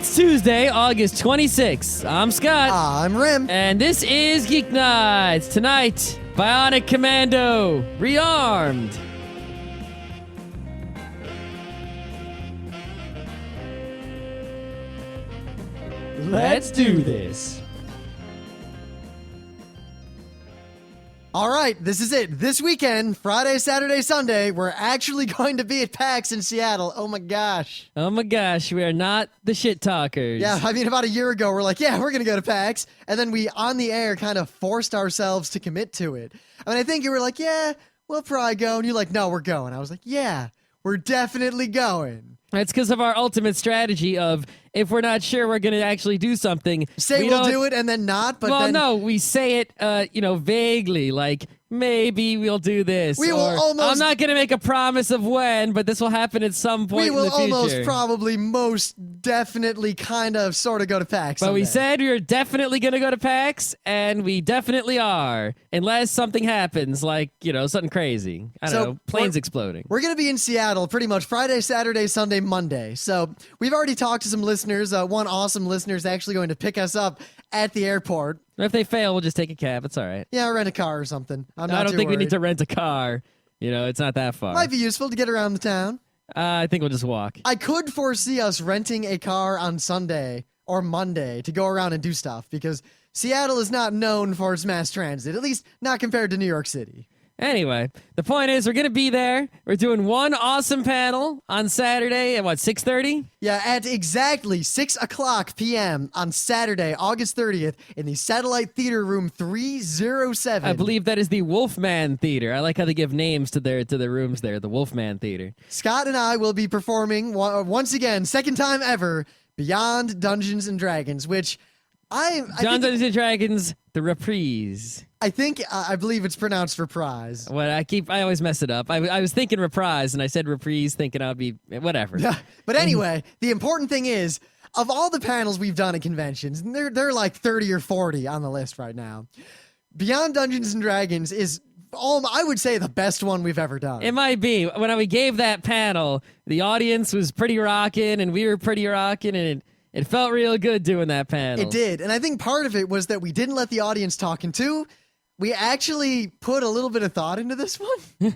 It's Tuesday, August 26th. I'm Scott. I'm Rim. And this is Geeknights. Tonight, Bionic Commando, Rearmed. Let's do this. All right, this is it. This weekend, Friday, Saturday, Sunday, we're actually going to be at PAX in Seattle. Oh my gosh. Oh my gosh, we are not the shit talkers. Yeah, I mean, about a year ago, we're like, yeah, we're going to go to PAX. And then we, on the air, kind of forced ourselves to commit to it. I mean, I think you were like, yeah, we'll probably go. And you're like, no, we're going. I was like, yeah, we're definitely going. It's because of our ultimate strategy of if we're not sure we're going to actually do something. Say we'll do it and then not, but then... no, we say it, vaguely, like, maybe we'll do this. We will almost... I'm not going to make a promise of when, but this will happen at some point in the future. We will almost probably most definitely kind of sort of go to PAX But someday. we said we were definitely going to go to PAX, and we definitely are. Unless something happens, like, something crazy. I don't know, planes exploding. We're going to be in Seattle pretty much Friday, Saturday, Sunday, Monday. So we've already talked to some listeners. One awesome listener is actually going to pick us up at the airport. If they fail, we'll just take a cab. It's all right. Yeah, rent a car or something. I don't think we need to rent a car. It's not that far. Might be useful to get around the town. I think we'll just walk. I could foresee us renting a car on Sunday or Monday to go around and do stuff because Seattle is not known for its mass transit, at least not compared to New York City. Anyway, the point is we're going to be there. We're doing one awesome panel on Saturday at, 6:30? Yeah, at exactly 6 o'clock p.m. on Saturday, August 30th in the Satellite Theater Room 307. I believe that is the Wolfman Theater. I like how they give names to their rooms there, the Wolfman Theater. Scott and I will be performing, once again, second time ever, Beyond Dungeons & Dragons, which Dungeons & Dragons, the reprise. I believe it's pronounced reprise. What I always mess it up. I was thinking reprise and I said reprise, thinking I'd be whatever. Yeah, but anyway, the important thing is, of all the panels we've done at conventions, and they're like 30 or 40 on the list right now, Beyond Dungeons & Dragons is I would say the best one we've ever done. It might be. When we gave that panel, the audience was pretty rocking and we were pretty rocking, and it felt real good doing that panel. It did, and I think part of it was that we didn't let the audience talk, and two, we actually put a little bit of thought into this one.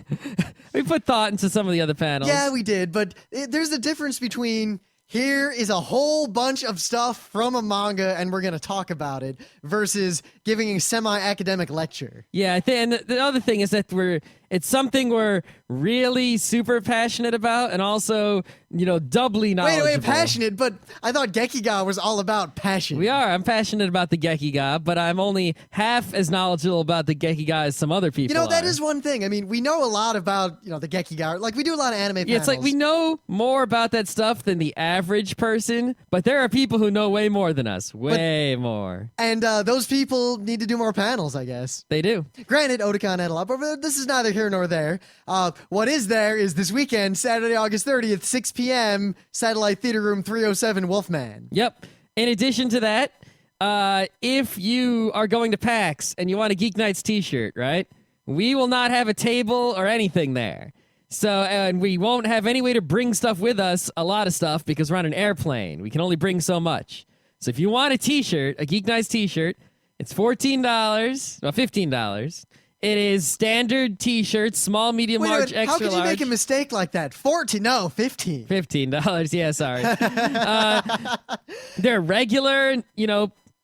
We put thought into some of the other panels. Yeah, we did, but there's a difference between here is a whole bunch of stuff from a manga and we're going to talk about it versus giving a semi-academic lecture. Yeah, and the other thing is that it's something we're really super passionate about and also, doubly knowledgeable. Wait, passionate, but I thought Gekiga was all about passion. We are. I'm passionate about the Gekiga, but I'm only half as knowledgeable about the Gekiga as some other people that are. is one thing. I mean, we know a lot about, the Gekiga. Like, we do a lot of anime panels. Yeah, it's like we know more about that stuff than the average person, but there are people who know way more than us. Way more. And those people need to do more panels, I guess. They do. Granted, Otakon had a lot, but this is neither here nor there. What is there is this weekend, Saturday, August 30th, 6 p.m., Satellite Theater Room 307, Wolfman. Yep. In addition to that, if you are going to PAX and you want a Geeknights t-shirt, right, we will not have a table or anything there. So, and we won't have any way to bring stuff with us, a lot of stuff, because we're on an airplane. We can only bring so much. So if you want a t-shirt, a Geeknights t-shirt, it's $14, well, $15. It is standard t-shirts, small, medium, large, extra large. How could you make a mistake like that? 14, no, 15. $15, yeah, sorry. They're regular,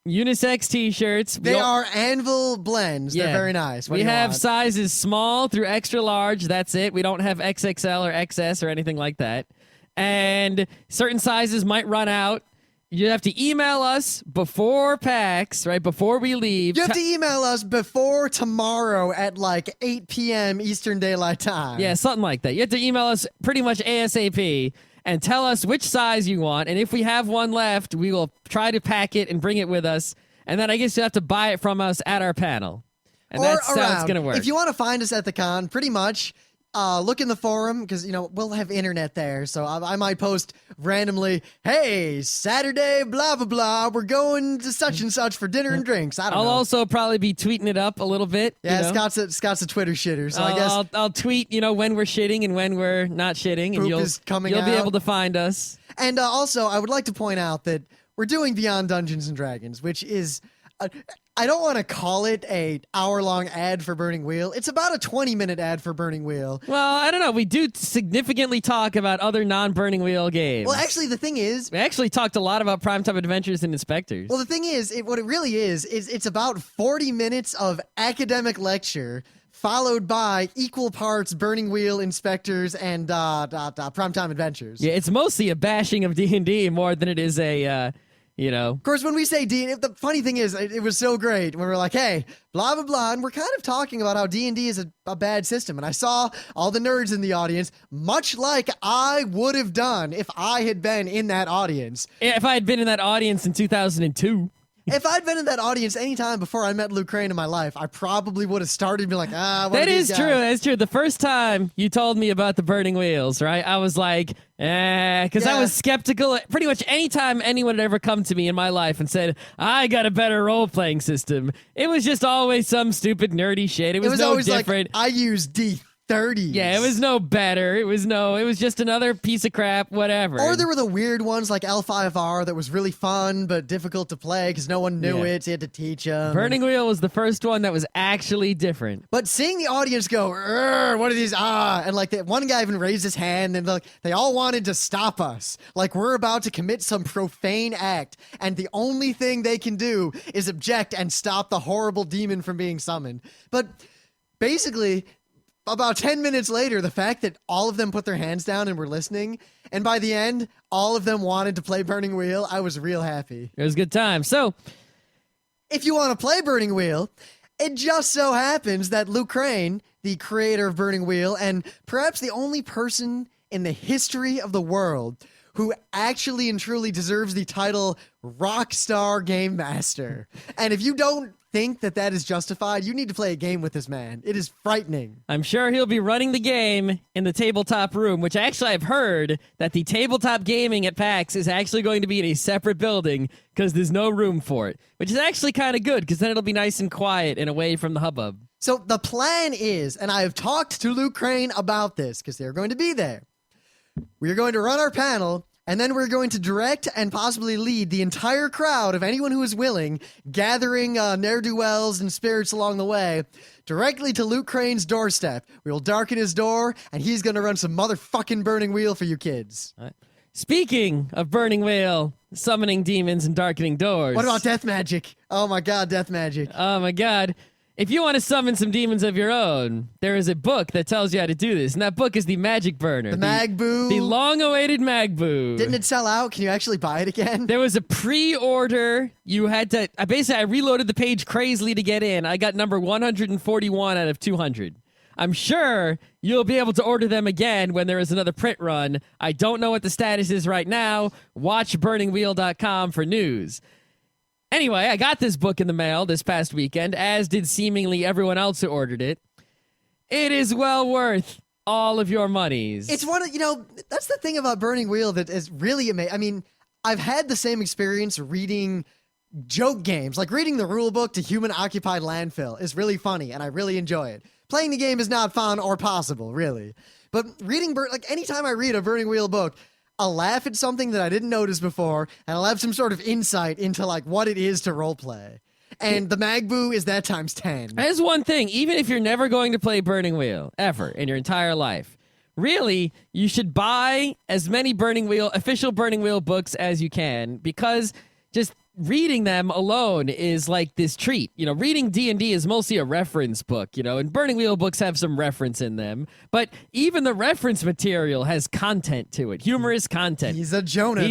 unisex t-shirts. They are Anvil blends. Yeah. They're very nice. We have sizes small through extra large. That's it. We don't have XXL or XS or anything like that. And certain sizes might run out. You have to email us before PAX, right? Before we leave. You have to email us before tomorrow at 8 p.m. Eastern Daylight Time. Yeah, something like that. You have to email us pretty much ASAP and tell us which size you want. And if we have one left, we will try to pack it and bring it with us. And then I guess you have to buy it from us at our panel. And that's how it's going to work. If you want to find us at the con, pretty much, look in the forum because, we'll have internet there. So I might post randomly, hey, Saturday, blah, blah, blah. We're going to such and such for dinner and drinks. I don't know. I'll also probably be tweeting it up a little bit. Yeah, you know? Scott's a Twitter shitter. So I guess I'll tweet, when we're shitting and when we're not shitting. And poop is coming you'll be out. able to find us. And also, I would like to point out that we're doing Beyond Dungeons & Dragons, which is... I don't want to call it a hour-long ad for Burning Wheel. It's about a 20-minute ad for Burning Wheel. Well, I don't know. We do significantly talk about other non-Burning Wheel games. Well, actually, the thing is... We actually talked a lot about Primetime Adventures and Inspectors. Well, the thing is, what it really is it's about 40 minutes of academic lecture followed by equal parts Burning Wheel, Inspectors, and Primetime Adventures. Yeah, it's mostly a bashing of D&D more than it is a... Of course, when we say D&D, the funny thing is, it was so great when we're like, hey, blah, blah, blah, and we're kind of talking about how D&D is a bad system, and I saw all the nerds in the audience, much like I would have done if I had been in that audience. If I had been in that audience in 2002... If I'd been in that audience any time before I met Luke Crane in my life, I probably would have started being like, what That are these is guys? true. That's true. The first time you told me about the Burning Wheels, right? I was like, because I was skeptical. Pretty much any time anyone had ever come to me in my life and said, I got a better role-playing system, it was just always some stupid nerdy shit. It was no always different. like, I use D30s. Yeah, it was no better. It was just another piece of crap, whatever. Or there were the weird ones like L5R that was really fun but difficult to play because no one knew it. So you had to teach them. Burning Wheel was the first one that was actually different. But seeing the audience go, what are these? And like that one guy even raised his hand and they all wanted to stop us. Like we're about to commit some profane act. And the only thing they can do is object and stop the horrible demon from being summoned. But basically... About 10 minutes later, the fact that all of them put their hands down and were listening, and by the end, all of them wanted to play Burning Wheel, I was real happy. It was a good time. So, if you want to play Burning Wheel, it just so happens that Luke Crane, the creator of Burning Wheel, and perhaps the only person in the history of the world who actually and truly deserves the title Rockstar Game Master. And if you don't think that is justified, you need to play a game with this man. It is frightening. I'm sure he'll be running the game in the tabletop room, which actually I've heard that the tabletop gaming at PAX is actually going to be in a separate building because there's no room for it, which is actually kind of good because then it'll be nice and quiet and away from the hubbub. So the plan is, and I have talked to Luke Crane about this because they're going to be there, we are going to run our panel, and then we're going to direct and possibly lead the entire crowd of anyone who is willing, gathering ne'er-do-wells and spirits along the way, directly to Luke Crane's doorstep. We will darken his door, and he's going to run some motherfucking Burning Wheel for you kids. All right. Speaking of Burning Wheel, summoning demons and darkening doors. What about death magic? Oh my god, death magic. Oh my god. If you want to summon some demons of your own, there is a book that tells you how to do this, and that book is the Magic Burner. The Magboo. The long-awaited Magboo. Didn't it sell out? Can you actually buy it again? There was a pre-order. You had to... I reloaded the page crazily to get in. I got number 141 out of 200. I'm sure you'll be able to order them again when there is another print run. I don't know what the status is right now. Watch burningwheel.com for news. Anyway, I got this book in the mail this past weekend, as did seemingly everyone else who ordered it. It is well worth all of your monies. It's one of, that's the thing about Burning Wheel that is really amazing. I mean, I've had the same experience reading joke games. Like reading the rule book to Human Occupied Landfill is really funny, and I really enjoy it. Playing the game is not fun or possible, really. But reading, anytime I read a Burning Wheel book, I'll laugh at something that I didn't notice before, and I'll have some sort of insight into what it is to roleplay. And the Magboo is that times 10. That is one thing. Even if you're never going to play Burning Wheel, ever, in your entire life, really, you should buy as many official Burning Wheel books as you can, because just reading them alone is like this treat. Reading D&D is mostly a reference book, and Burning Wheel books have some reference in them, but even the reference material has content to it, humorous content. He's a Jonah,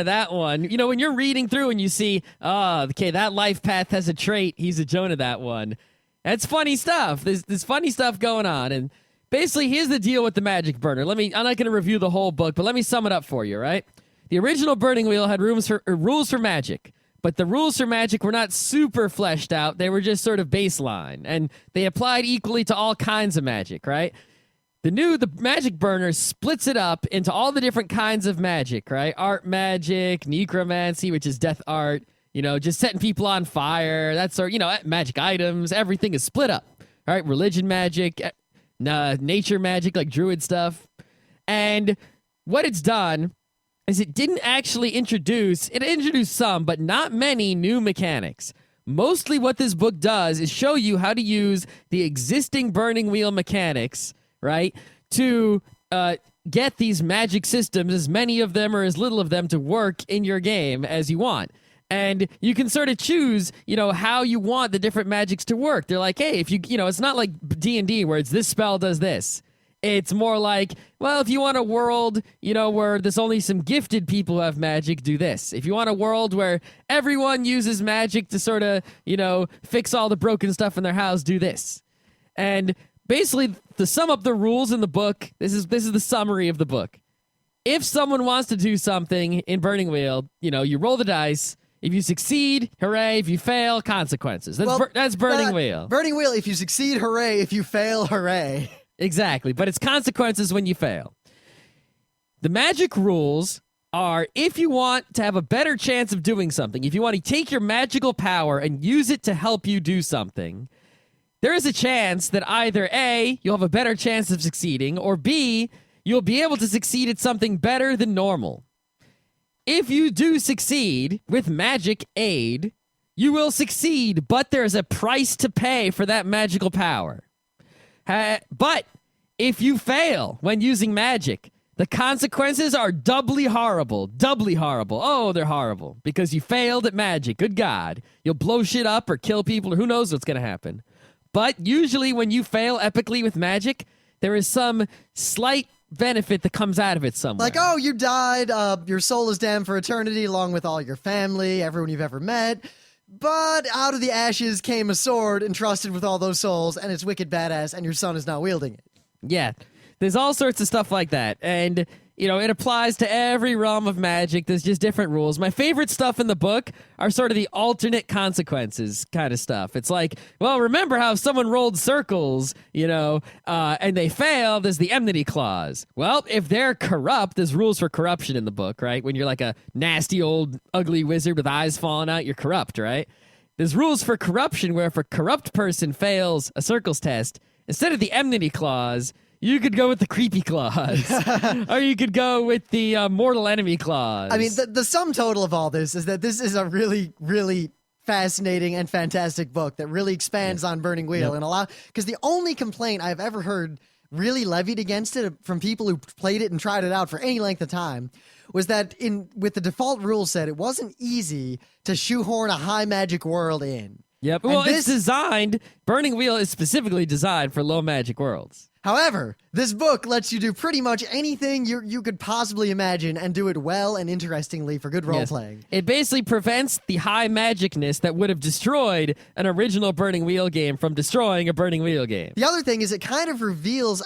that one. When you're reading through and you see, okay, that life path has a trait, he's a Jonah, that one. That's funny stuff. There's funny stuff going on, and basically, here's the deal with the Magic Burner. I'm not going to review the whole book, but let me sum it up for you, right? The original Burning Wheel had rules for magic, but the rules for magic were not super fleshed out. They were just sort of baseline, and they applied equally to all kinds of magic, right? The magic burner splits it up into all the different kinds of magic, right? Art magic, necromancy, which is death art, just setting people on fire, that sort, magic items, everything is split up, all right? Religion magic, nature magic, like druid stuff. And what it's done is it didn't actually it introduced some, but not many new mechanics. Mostly what this book does is show you how to use the existing burning wheel mechanics, right, to get these magic systems, as many of them or as little of them, to work in your game as you want. And you can sort of choose, how you want the different magics to work. They're like, hey, if it's not like D&D where it's this spell does this. It's more like, well, if you want a world, where there's only some gifted people who have magic, do this. If you want a world where everyone uses magic to sort of, fix all the broken stuff in their house, do this. And basically, to sum up the rules in the book, this is the summary of the book. If someone wants to do something in Burning Wheel, you roll the dice. If you succeed, hooray. If you fail, consequences. That's Burning Wheel. Burning Wheel, if you succeed, hooray. If you fail, hooray. Exactly, but it's consequences when you fail. The magic rules are, if you want to have a better chance of doing something, if you want to take your magical power and use it to help you do something, there is a chance that either A, you'll have a better chance of succeeding, or B, you'll be able to succeed at something better than normal. If you do succeed with magic aid, you will succeed, but there's a price to pay for that magical power. But if you fail when using magic, the consequences are doubly horrible. Oh, they're horrible because you failed at magic. Good God. You'll blow shit up or kill people or who knows what's going to happen. But usually when you fail epically with magic, there is some slight benefit that comes out of it somewhere. Like, oh, you died, your soul is damned for eternity along with all your family, everyone you've ever met. But out of the ashes came a sword entrusted with all those souls, and it's wicked badass, and your son is not wielding it. Yeah, there's all sorts of stuff like that. And, it applies to every realm of magic. There's just different rules. My favorite stuff in the book are sort of the alternate consequences kind of stuff. It's like, well, remember how if someone rolled circles, and they fail, there's the enmity clause. Well, if they're corrupt, there's rules for corruption in the book, right? When you're like a nasty old ugly wizard with eyes falling out, you're corrupt, right? There's rules for corruption where if a corrupt person fails a circles test, instead of the enmity clause, you could go with the creepy clause, or you could go with the mortal enemy clause. I mean, the sum total of all this is that this is a really, really fascinating and fantastic book that really expands on Burning Wheel and a lot. Because the only complaint I've ever heard really levied against it from people who played it and tried it out for any length of time was that with the default rule set, it wasn't easy to shoehorn a high magic world in. Yep. Well, Burning Wheel is specifically designed for low magic worlds. However, this book lets you do pretty much anything you could possibly imagine and do it well and interestingly for good role-playing. It basically prevents the high magicness that would have destroyed an original Burning Wheel game from destroying a Burning Wheel game. The other thing is it kind of reveals,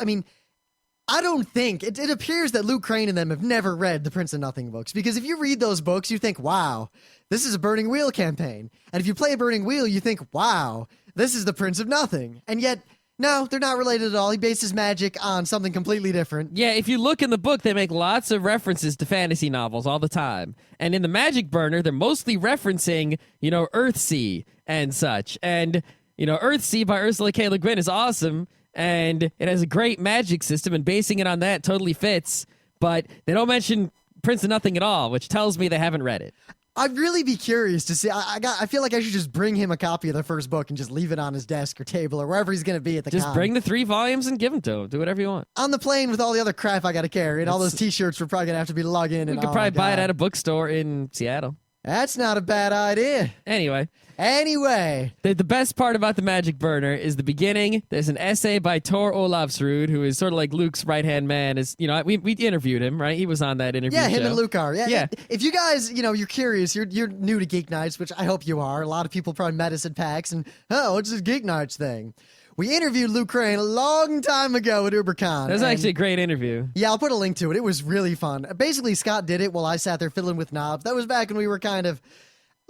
I don't think, it appears that Luke Crane and them have never read the Prince of Nothing books, because if you read those books, you think, wow, this is a Burning Wheel campaign. And if you play a Burning Wheel, you think, wow, this is the Prince of Nothing. And yet, no, they're not related at all. He bases magic on something completely different. Yeah, if you look in the book, they make lots of references to fantasy novels all the time. And in the Magic Burner, they're mostly referencing, Earthsea and such. And, Earthsea by Ursula K. Le Guin is awesome, and it has a great magic system, and basing it on that totally fits. But they don't mention Prince of Nothing at all, which tells me they haven't read it. I'd really be curious to see. I feel like I should just bring him a copy of the first book and just leave it on his desk or table or wherever he's going to be at the con. Just bring the 3 volumes and give them to him. Do whatever you want. On the plane with all the other crap I got to carry and all those T-shirts we're probably going to have to be lug in. We could probably buy it at a bookstore in Seattle. That's not a bad idea. Anyway, the best part about the Magic Burner is the beginning. There's an essay by Tor Olavsrud, who is sort of like Luke's right-hand man. We interviewed him, right? He was on that interview. Yeah, him show. and Luke are. Yeah. If you guys, you're curious, you're new to Geeknights, which I hope you are. A lot of people probably met us at PAX and, what's this Geeknights thing? We interviewed Luke Crane a long time ago at UberCon. That was actually a great interview. Yeah, I'll put a link to it. It was really fun. Basically, Scott did it while I sat there fiddling with knobs. That was back when we were kind of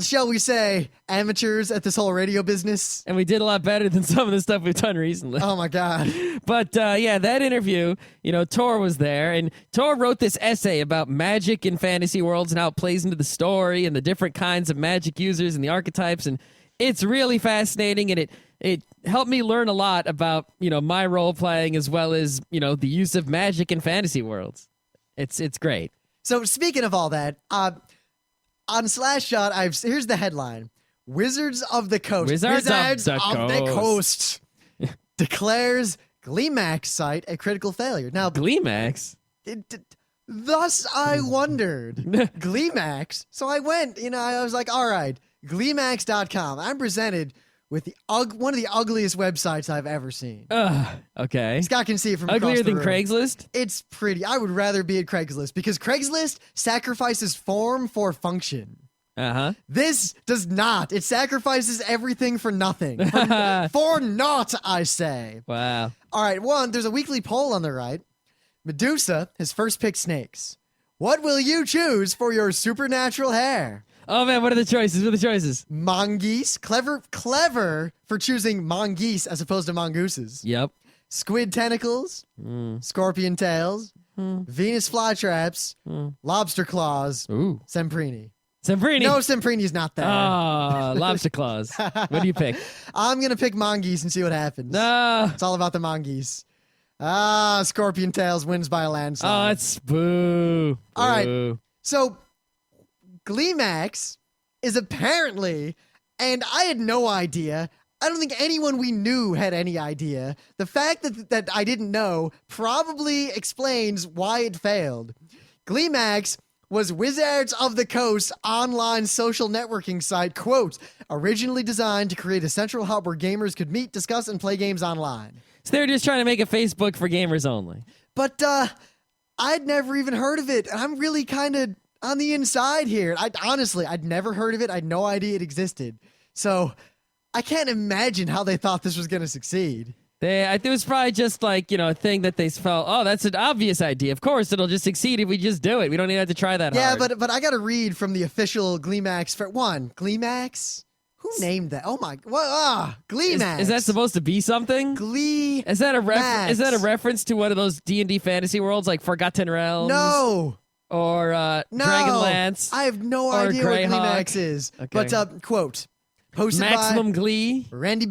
shall we say, amateurs at this whole radio business. And we did a lot better than some of the stuff we've done recently. Oh my God. But yeah, that interview, Tor was there, and Tor wrote this essay about magic in fantasy worlds and how it plays into the story and the different kinds of magic users and the archetypes, and it's really fascinating, and it helped me learn a lot about, my role playing as well as, the use of magic in fantasy worlds. It's great. So speaking of all that, on Slashshot, here's the headline: Wizards of the Coast. Wizards of the Coast declares Gleemax site a critical failure. Now, Gleemax? Thus I wondered. Gleemax. So I went, I was like, all right, Gleemax.com. I'm presented with one of the ugliest websites I've ever seen. Okay. Scott can see it from uglier across the than room. Craigslist? It's pretty. I would rather be at Craigslist because Craigslist sacrifices form for function. Uh-huh. This does not. It sacrifices everything for nothing. For naught, I say. Wow. All right, there's a weekly poll on the right. Medusa has first picked snakes. What will you choose for your supernatural hair? Oh, man, what are the choices? Mongoose. Clever for choosing mongoose as opposed to mongooses. Yep. Squid tentacles. Scorpion tails. Venus flytraps. Lobster claws. Ooh. Semprini. Semprini. No, Semprini's not there. Lobster claws. What do you pick? I'm going to pick mongoose and see what happens. No. It's all about the mongoose. Scorpion tails wins by a landslide. Oh, it's boo. All right. Boo. So, Gleemax is apparently, and I had no idea, I don't think anyone we knew had any idea. The fact that I didn't know probably explains why it failed. Gleemax was Wizards of the Coast online social networking site, quote, originally designed to create a central hub where gamers could meet, discuss, and play games online. So they're just trying to make a Facebook for gamers only. But I'd never even heard of it. I'm really kind of on the inside here. I'd never heard of it. I had no idea it existed. So I can't imagine how they thought this was going to succeed. It was probably just like, a thing that they felt, oh, that's an obvious idea. Of course, it'll just succeed if we just do it. We don't even have to try that hard. Yeah, but I got to read from the official Gleemax. Gleemax? Who named that? Oh my, what? Gleemax. Is that supposed to be something? Gleemax. Is that a reference to one of those D&D fantasy worlds like Forgotten Realms? No. Or No. Dragonlance? I have no idea what Gleemax is. Okay. But, quote, posted Maximum by Glee? Randy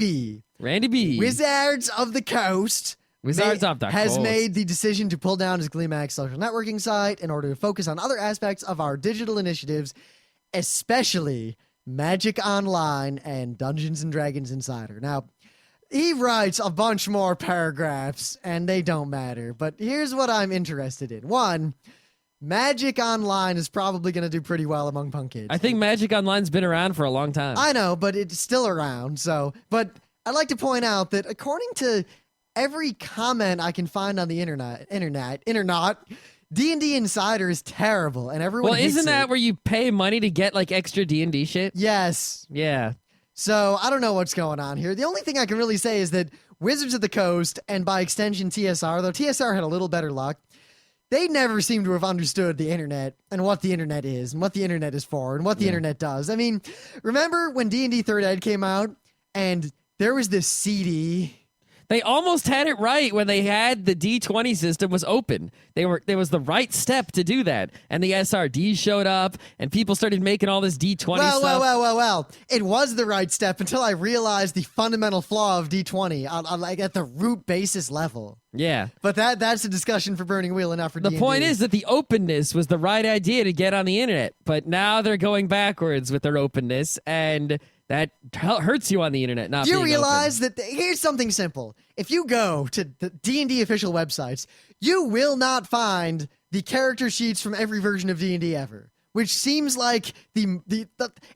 B. Wizards of the Coast has made the decision to pull down his Gleemax social networking site in order to focus on other aspects of our digital initiatives, especially Magic Online and Dungeons & Dragons Insider. Now, he writes a bunch more paragraphs, and they don't matter, but here's what I'm interested in. One, Magic Online is probably going to do pretty well among punk kids. I think Magic Online's been around for a long time. I know, but it's still around, but I'd like to point out that according to every comment I can find on the internet, D&D Insider is terrible, and everyone hates isn't that it. where you pay money to get like extra D&D shit? Yes. Yeah. So I don't know what's going on here. The only thing I can really say is that Wizards of the Coast, and by extension TSR, though TSR had a little better luck, they never seem to have understood the internet and what the internet is and what the internet is for and what the internet does. I mean, remember when D&D 3rd Ed came out and there was this CD? They almost had it right when they had the D20 system was open. There was the right step to do that. And the SRD showed up and people started making all this D20 stuff. Well. It was the right step until I realized the fundamental flaw of D20 on like at the root basis level. Yeah. But that's a discussion for Burning Wheel, enough for The D&D. point is that the openness was the right idea to get on the internet. But now they're going backwards with their openness, and that hurts you on the internet. Not Do you being realize open. that here's something simple. If you go to the D&D official websites, you will not find the character sheets from every version of D&D ever, which seems like the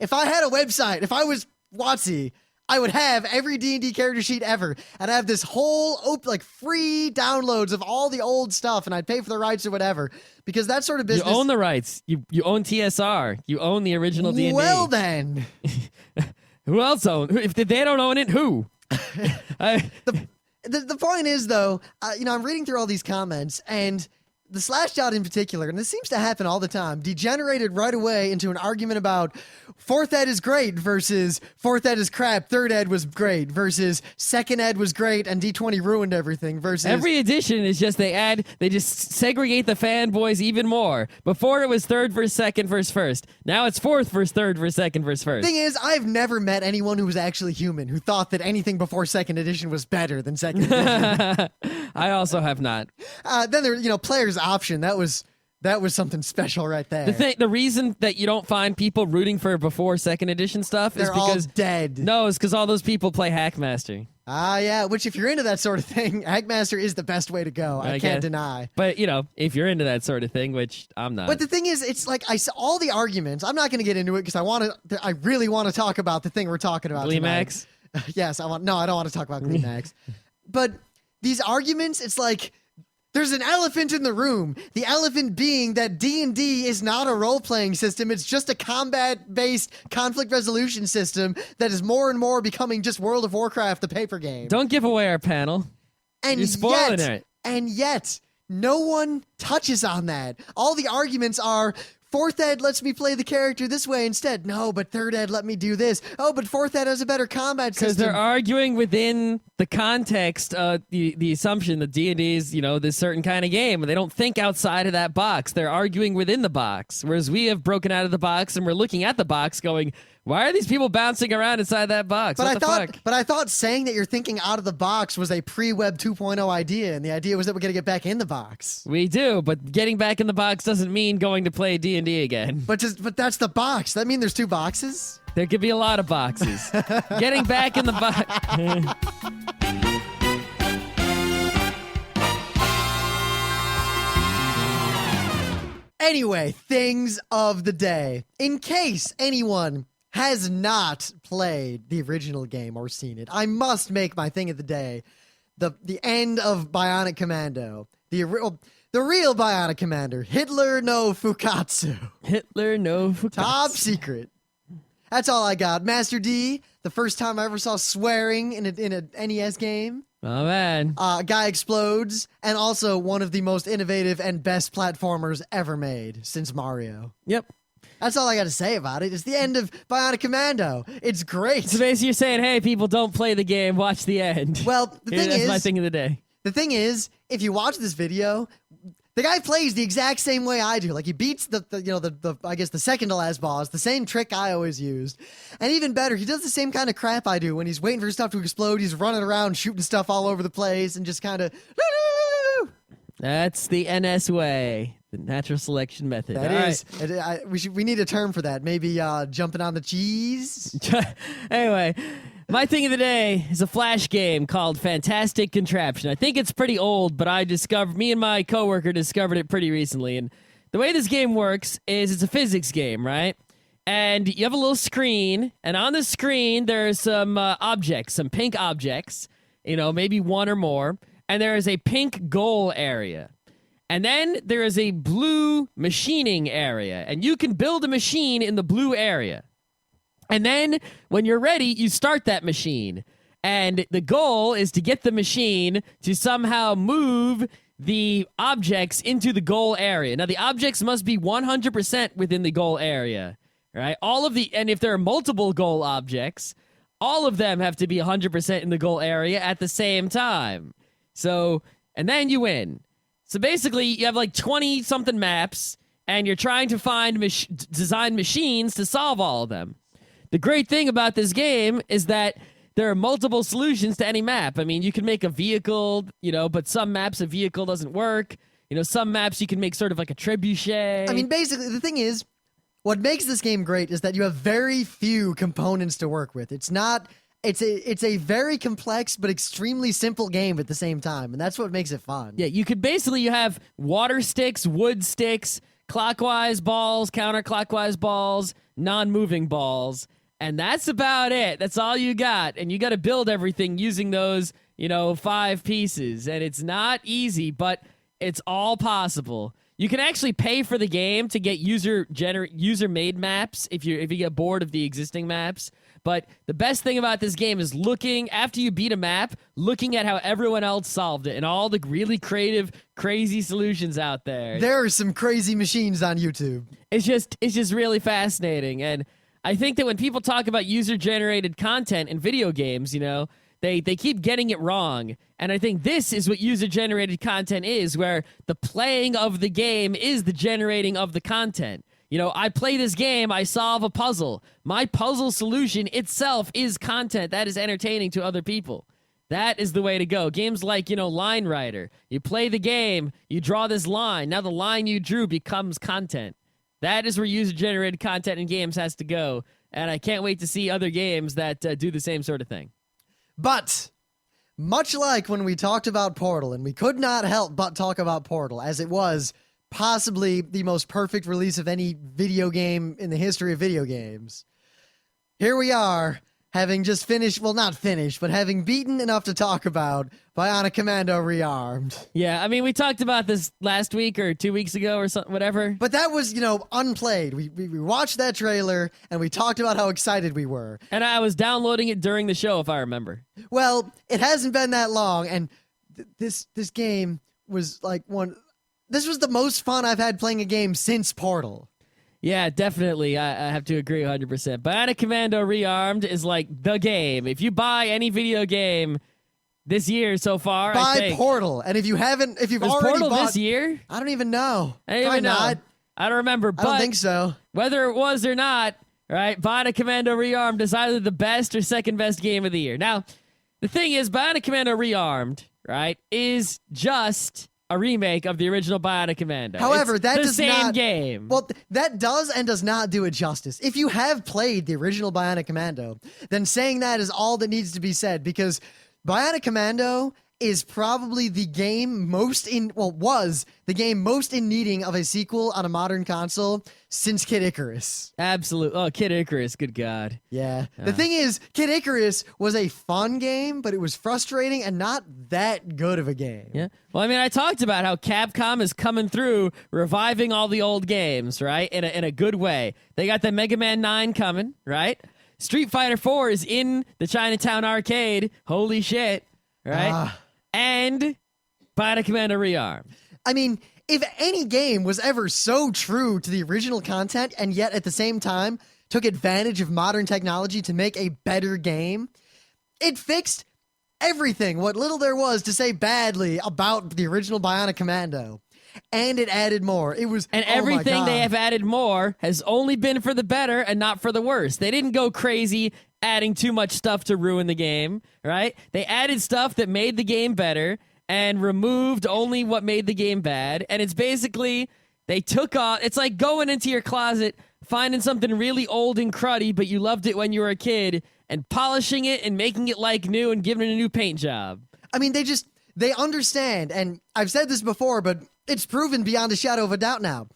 if I had a website, if I was WotC, I would have every D&D character sheet ever, and I have this whole free downloads of all the old stuff, and I'd pay for the rights or whatever, because that sort of business. You own the rights. You own TSR. You own the original D&D. Well then. Who else owns? If they don't own it, who? The point is, though, I'm reading through all these comments, and the Slashdot in particular, and this seems to happen all the time, degenerated right away into an argument about 4th ed is great versus 4th ed is crap, 3rd ed was great versus 2nd ed was great and D20 ruined everything versus... Every edition is just they just segregate the fanboys even more. Before it was 3rd versus 2nd versus 1st. Now it's 4th versus 3rd versus 2nd versus 1st. Thing is, I've never met anyone who was actually human who thought that anything before 2nd edition was better than 2nd edition. I also have not. Then there, player's option. That was something special right there. The reason that you don't find people rooting for before 2nd edition stuff is They're because all dead. No, it's because all those people play Hackmaster. Yeah. Which, if you're into that sort of thing, Hackmaster is the best way to go. I can't deny. But if you're into that sort of thing, which I'm not. But the thing is, it's like I saw all the arguments. I'm not going to get into it because I really want to talk about the thing we're talking about. Gleemax. Yes, I don't want to talk about Gleemax. But these arguments, it's like there's an elephant in the room. The elephant being that D&D is not a role-playing system. It's just a combat-based conflict resolution system that is more and more becoming just World of Warcraft, the paper game. Don't give away our panel. And You're spoiling it. And yet, no one touches on that. All the arguments are, 4th ed lets me play the character this way instead. No, but 3rd ed let me do this. Oh, but 4th ed has a better combat system. Because they're arguing within the context of the assumption that D&D is, this certain kind of game, and they don't think outside of that box. They're arguing within the box, whereas we have broken out of the box and we're looking at the box going, why are these people bouncing around inside that box? But Fuck? But I thought saying that you're thinking out of the box was a pre-Web 2.0 idea, and the idea was that we're going to get back in the box. We do, but getting back in the box doesn't mean going to play D&D again. But that's the box. That mean there's 2 boxes? There could be a lot of boxes. Getting back in the box. Anyway, things of the day. In case anyone has not played the original game or seen it, I must make my thing of the day. The end of Bionic Commando. The real Bionic Commander. Hitler no Fukatsu. Hitler no Fukatsu. Top secret. That's all I got. Master D, the first time I ever saw swearing in a NES game. Oh, man. A guy explodes, and also one of the most innovative and best platformers ever made since Mario. Yep. That's all I got to say about it. It's the end of Bionic Commando. It's great. So basically you're saying, hey, people, don't play the game. Watch the end. Well, That's my thing of the day. The thing is, if you watch this video, the guy plays the exact same way I do. Like, he beats the I guess the second to last boss, the same trick I always used. And even better, he does the same kind of crap I do. When he's waiting for stuff to explode, he's running around shooting stuff all over the place and just kind of... That's the NS way. The natural selection method. That All is. right. We need a term for that. Maybe jumping on the cheese. Anyway, my thing of the day is a Flash game called Fantastic Contraption. I think it's pretty old, but me and my coworker discovered it pretty recently. And the way this game works is it's a physics game, right? And you have a little screen, and on the screen there's some objects, some pink objects, maybe one or more, and there is a pink goal area. And then there is a blue machining area, and you can build a machine in the blue area. And then when you're ready, you start that machine. And the goal is to get the machine to somehow move the objects into the goal area. Now, the objects must be 100% within the goal area, right? And if there are multiple goal objects, all of them have to be 100% in the goal area at the same time. So, and then you win. So basically, you have like 20-something maps, and you're trying to find design machines to solve all of them. The great thing about this game is that there are multiple solutions to any map. I mean, you can make a vehicle, but some maps a vehicle doesn't work. Some maps you can make sort of like a trebuchet. I mean, basically, the thing is, what makes this game great is that you have very few components to work with. It's a very complex but extremely simple game at the same time, and that's what makes it fun. Yeah, you have water sticks, wood sticks, clockwise balls, counterclockwise balls, non-moving balls, and that's about it. That's all you got, and you got to build everything using those, 5 pieces, and it's not easy, but it's all possible. You can actually pay for the game to get user-made maps if you get bored of the existing maps. But the best thing about this game is looking, after you beat a map, looking at how everyone else solved it and all the really creative, crazy solutions out there. There are some crazy machines on YouTube. It's just really fascinating. And I think that when people talk about user-generated content in video games, they keep getting it wrong. And I think this is what user-generated content is, where the playing of the game is the generating of the content. I play this game, I solve a puzzle. My puzzle solution itself is content that is entertaining to other people. That is the way to go. Games like, Line Rider. You play the game, you draw this line. Now the line you drew becomes content. That is where user-generated content in games has to go. And I can't wait to see other games that do the same sort of thing. But much like when we talked about Portal, and we could not help but talk about Portal, as it was possibly the most perfect release of any video game in the history of video games, here we are, having just finished, well, not finished, but having beaten enough to talk about Bionic Commando Rearmed. Yeah, I mean, we talked about this last week or 2 weeks ago or something, whatever. But that was, unplayed. We watched that trailer, and we talked about how excited we were. And I was downloading it during the show, if I remember. Well, it hasn't been that long, and this game was like this was the most fun I've had playing a game since Portal. Yeah, definitely. I have to agree 100%. Bionic Commando Rearmed is like the game. If you buy any video game this year so far, buy Portal. And if you've was already Portal bought this year? I don't even know. I don't even know. Not. I don't remember. But I don't think so. Whether it was or not, right? Bionic Commando Rearmed is either the best or second best game of the year. Now, the thing is, Bionic Commando Rearmed, right, is just a remake of the original Bionic Commando. However, it's that the does same not game. Well, that does and does not do it justice. If you have played the original Bionic Commando, then saying that is all that needs to be said, because Bionic Commando is probably the game was the game most in needing of a sequel on a modern console since Kid Icarus. Absolutely. Oh, Kid Icarus, good God. Yeah. The thing is, Kid Icarus was a fun game, but it was frustrating and not that good of a game. Yeah. Well, I mean, I talked about how Capcom is coming through, reviving all the old games, right? In a good way. They got the Mega Man 9 coming, right? Street Fighter 4 is in the Chinatown arcade. Holy shit. Right? And Bionic Commando Rearmed. I mean, if any game was ever so true to the original content and yet at the same time took advantage of modern technology to make a better game, it fixed everything, what little there was to say badly about the original Bionic Commando. And it added more. It was, and everything they have added more has only been for the better and not for the worse. They didn't go crazy adding too much stuff to ruin the game, right? They added stuff that made the game better and removed only what made the game bad. And it's basically, they took off, it's like going into your closet, finding something really old and cruddy, but you loved it when you were a kid, and polishing it and making it like new and giving it a new paint job. I mean, they understand, and I've said this before, but it's proven beyond a shadow of a doubt now.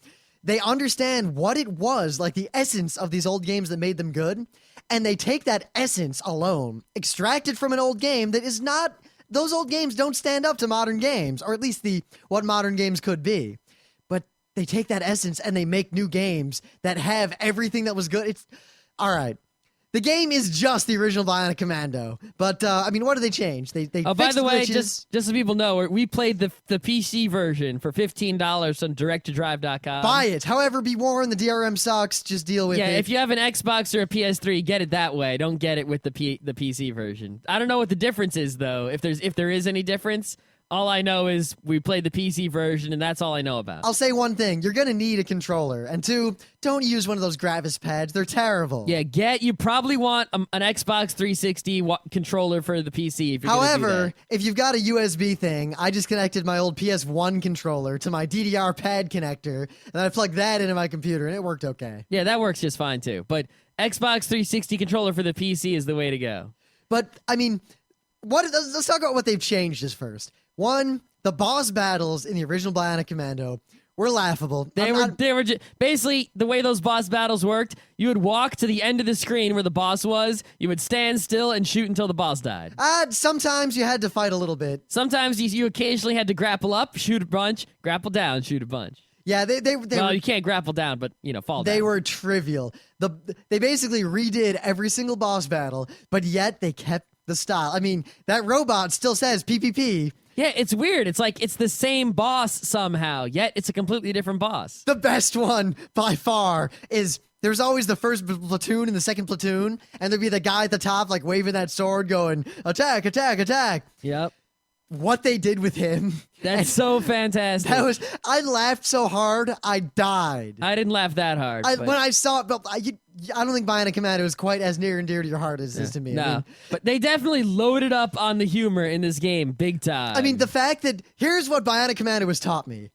They understand what it was, like the essence of these old games that made them good, and they take that essence alone, extract it from an old game that is not, those old games don't stand up to modern games, or at least what modern games could be. But they take that essence and they make new games that have everything that was good. It's, all right. The game is just the original Bionic Commando, but I mean, what do they change? They oh, by the way, glitches. just so people know, we played the PC version for $15 on directtodrive.com. Buy it. However, be warned, the DRM sucks. Just deal with it. Yeah, if you have an Xbox or a PS3, get it that way. Don't get it with the PC version. I don't know what the difference is though. If there is any difference. All I know is we played the PC version, and that's all I know about. I'll say one thing. You're going to need a controller. And two, don't use one of those Gravis pads. They're terrible. Yeah, you probably want an Xbox 360 controller for the PC. If you're However, if you've got a USB thing, I just connected my old PS1 controller to my DDR pad connector, and I plugged that into my computer, and it worked okay. Yeah, that works just fine, too. But Xbox 360 controller for the PC is the way to go. But, I mean, let's talk about what they've changed just first. One, the boss battles in the original Bionic Commando were laughable. They were basically the way those boss battles worked. You would walk to the end of the screen where the boss was. You would stand still and shoot until the boss died. Sometimes you had to fight a little bit. Sometimes you occasionally had to grapple up, shoot a bunch, grapple down, shoot a bunch. Yeah, they Well, were, you can't grapple down, but fall down. they were trivial. They basically redid every single boss battle, but yet they kept the style. I mean, that robot still says PPP. Yeah, it's weird. It's like it's the same boss somehow, yet it's a completely different boss. The best one by far is there's always the first platoon and the second platoon, and there'd be the guy at the top like waving that sword going, attack, attack, attack. Yep. What they did with him. That's so fantastic. I laughed so hard, I died. I didn't laugh that hard. but- When I saw it, but I don't think Bionic Commando is quite as near and dear to your heart as it is to me. No, I mean, but they definitely loaded up on the humor in this game big time. I mean, the fact that here's what Bionic Commando has taught me.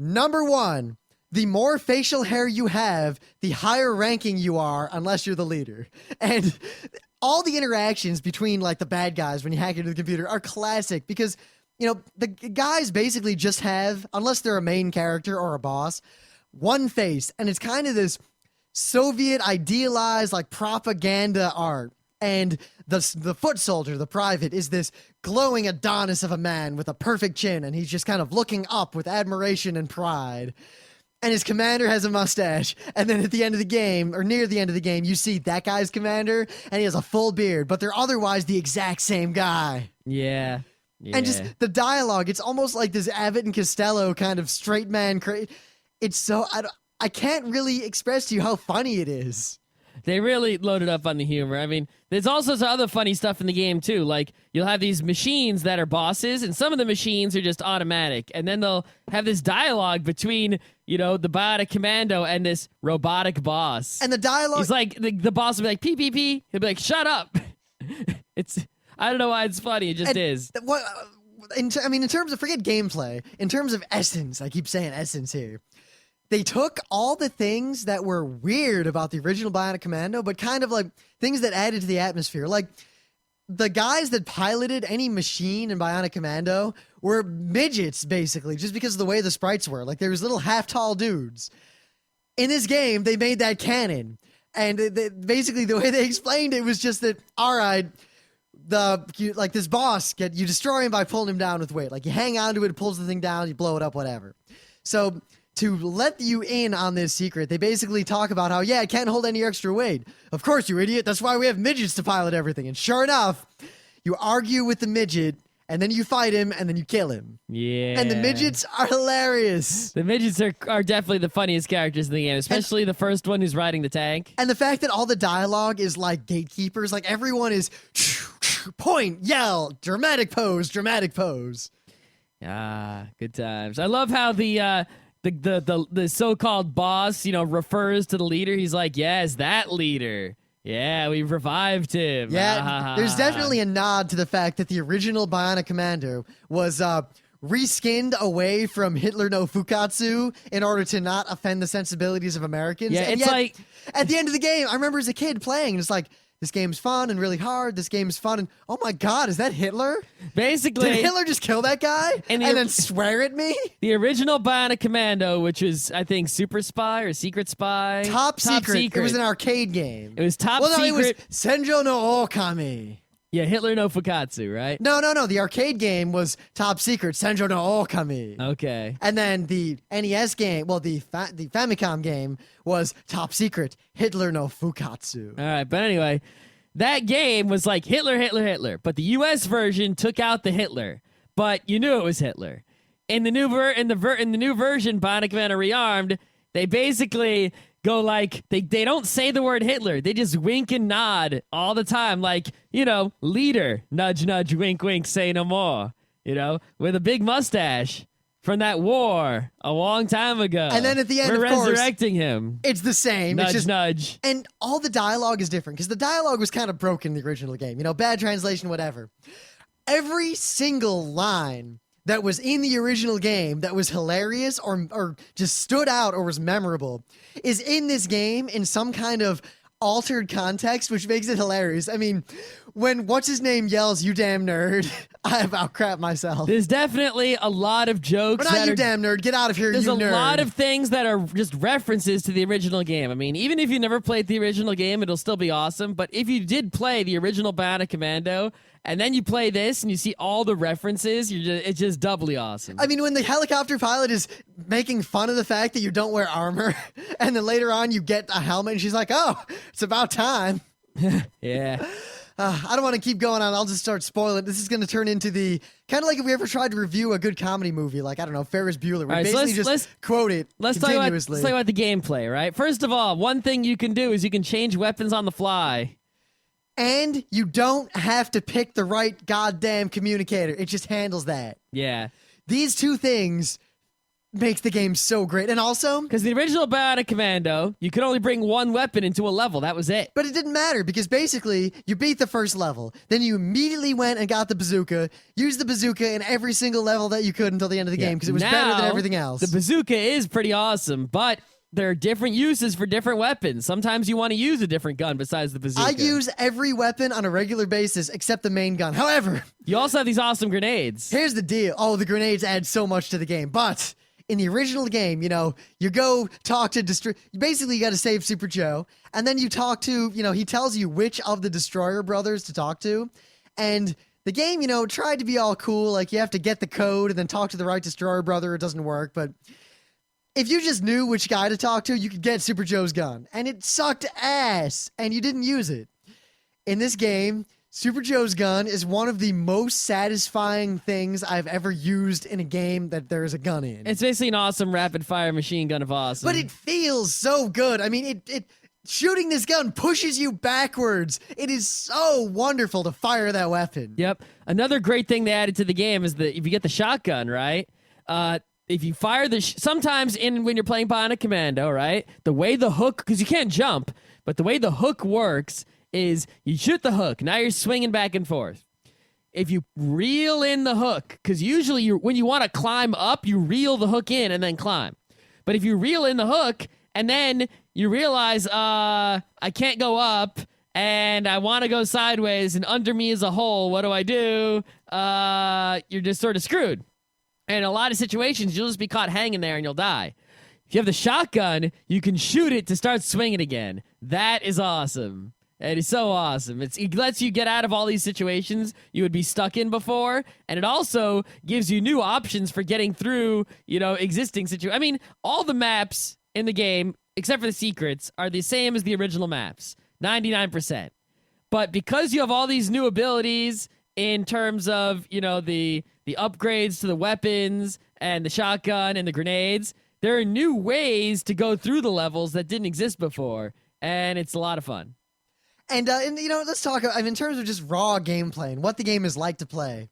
Number one, the more facial hair you have, the higher ranking you are, unless you're the leader. And all the interactions between like the bad guys when you hack into the computer are classic because, the guys basically just have, unless they're a main character or a boss, one face. And it's kind of this Soviet idealized like propaganda art. And the foot soldier, the private, is this glowing Adonis of a man with a perfect chin, and he's just kind of looking up with admiration and pride. And his commander has a mustache, and then at the end of the game, or near the end of the game, you see that guy's commander, and he has a full beard, but they're otherwise the exact same guy. Yeah. And just the dialogue, it's almost like this Abbott and Costello kind of straight man. It's so, I can't really express to you how funny it is. They really loaded up on the humor. I mean, there's also some other funny stuff in the game, too. Like, you'll have these machines that are bosses, and some of the machines are just automatic. And then they'll have this dialogue between, the Bionic Commando and this robotic boss. And the dialogue... He's like, the boss will be like, PPP. He'll be like, shut up. I don't know why it's funny. It just is. In terms of, forget gameplay, in terms of essence, I keep saying essence here. They took all the things that were weird about the original Bionic Commando, but kind of like things that added to the atmosphere. Like the guys that piloted any machine in Bionic Commando were midgets, basically, just because of the way the sprites were. Like there was little half-tall dudes. In this game, they made that canon. And basically the way they explained it was just that, all right, this boss, you destroy him by pulling him down with weight. Like you hang onto it, it pulls the thing down, you blow it up, whatever. So to let you in on this secret, they basically talk about how, it can't hold any extra weight. Of course, you idiot. That's why we have midgets to pilot everything. And sure enough, you argue with the midget, and then you fight him, and then you kill him. Yeah. And the midgets are hilarious. The midgets are definitely the funniest characters in the game, especially the first one who's riding the tank. And the fact that all the dialogue is like gatekeepers, like everyone is point, yell, dramatic pose, dramatic pose. Ah, good times. I love how the so-called boss, refers to the leader. He's like, yes, that leader. Yeah, we revived him. Yeah, there's definitely a nod to the fact that the original Bionic Commando was reskinned away from Hitler no Fukatsu in order to not offend the sensibilities of Americans. Yeah, and it's yet, like... At the end of the game, I remember as a kid playing, and it's like, this game's fun and really hard. This game's fun. And oh my God, is that Hitler? Basically, did Hitler just kill that guy and then swear at me? The original Bionic Commando, which was, I think, Super Spy or Secret Spy. Top Secret. It was an arcade game. It was Top Secret. It was Senjo no Okami. Yeah, Hitler no Fukatsu, right? No. The arcade game was Top Secret, Senjo no Okami. Okay. And then the NES game, the Famicom game was Top Secret, Hitler no Fukatsu. All right, but anyway, that game was like Hitler, Hitler, Hitler, but the US version took out the Hitler, but you knew it was Hitler. In the new new version, Bionic Commando Rearmed, they basically go like they don't say the word Hitler. They just wink and nod all the time, like, leader, nudge, nudge, wink, wink, say no more, with a big mustache from that war a long time ago. And then at the end, we're of course, resurrecting him. It's the same. Nudge, it's just, nudge. And all the dialogue is different because the dialogue was kind of broken in the original game. Bad translation, whatever. Every single line that was in the original game that was hilarious or just stood out or was memorable is in this game in some kind of altered context, which makes it hilarious. I mean, when what's-his-name yells, "You damn nerd," I about crap myself. There's definitely a lot of jokes. But not you, damn nerd. Get out of here, you nerd. There's a lot of things that are just references to the original game. I mean, even if you never played the original game, it'll still be awesome. But if you did play the original Bionic Commando, and then you play this and you see all the references, it's just doubly awesome. I mean, when the helicopter pilot is making fun of the fact that you don't wear armor, and then later on you get a helmet, and she's like, oh, it's about time. Yeah. I don't want to keep going on. I'll just start spoiling. This is going to turn into the kind of like if we ever tried to review a good comedy movie, like, I don't know, Ferris Bueller. We basically just quote it continuously. Let's talk about the gameplay, right? First of all, one thing you can do is you can change weapons on the fly. And you don't have to pick the right goddamn communicator. It just handles that. Yeah. These two things makes the game so great. And also, because the original Bionic Commando, you could only bring one weapon into a level. That was it. But it didn't matter because basically you beat the first level. Then you immediately went and got the bazooka, used the bazooka in every single level that you could until the end of the game because it was better than everything else. The bazooka is pretty awesome, but there are different uses for different weapons. Sometimes you want to use a different gun besides the bazooka. I use every weapon on a regular basis except the main gun. However, you also have these awesome grenades. Here's the deal. Oh, the grenades add so much to the game. But in the original game, you know, you go talk to basically you got to save Super Joe, and then you talk to, you know, he tells you which of the Destroyer brothers to talk to. And the game, you know, tried to be all cool, like you have to get the code and then talk to the right Destroyer brother. It doesn't work, but if you just knew which guy to talk to, you could get Super Joe's gun. And it sucked ass, and you didn't use it. In this game, Super Joe's gun is one of the most satisfying things I've ever used in a game that there is a gun in. It's basically an awesome rapid-fire machine gun of awesome. But it feels so good. I mean, it shooting this gun pushes you backwards. It is so wonderful to fire that weapon. Yep. Another great thing they added to the game is that if you get the shotgun, right? If you fire sometimes when you're playing Bionic Commando, right? The way the hook, because you can't jump, but the way the hook works is you shoot the hook. Now you're swinging back and forth. If you reel in the hook, because usually when you want to climb up, you reel the hook in and then climb. But if you reel in the hook and then you realize, I can't go up and I want to go sideways and under me is a hole, what do? You're just sort of screwed. And in a lot of situations, you'll just be caught hanging there and you'll die. If you have the shotgun, you can shoot it to start swinging again. That is awesome. It is so awesome. It lets you get out of all these situations you would be stuck in before, and it also gives you new options for getting through, you know, existing situations. I mean, all the maps in the game, except for the secrets, are the same as the original maps, 99%. But because you have all these new abilities in terms of, you know, the upgrades to the weapons and the shotgun and the grenades, there are new ways to go through the levels that didn't exist before, and it's a lot of fun. And you know, let's talk. I mean, in terms of just raw gameplay and what the game is like to play,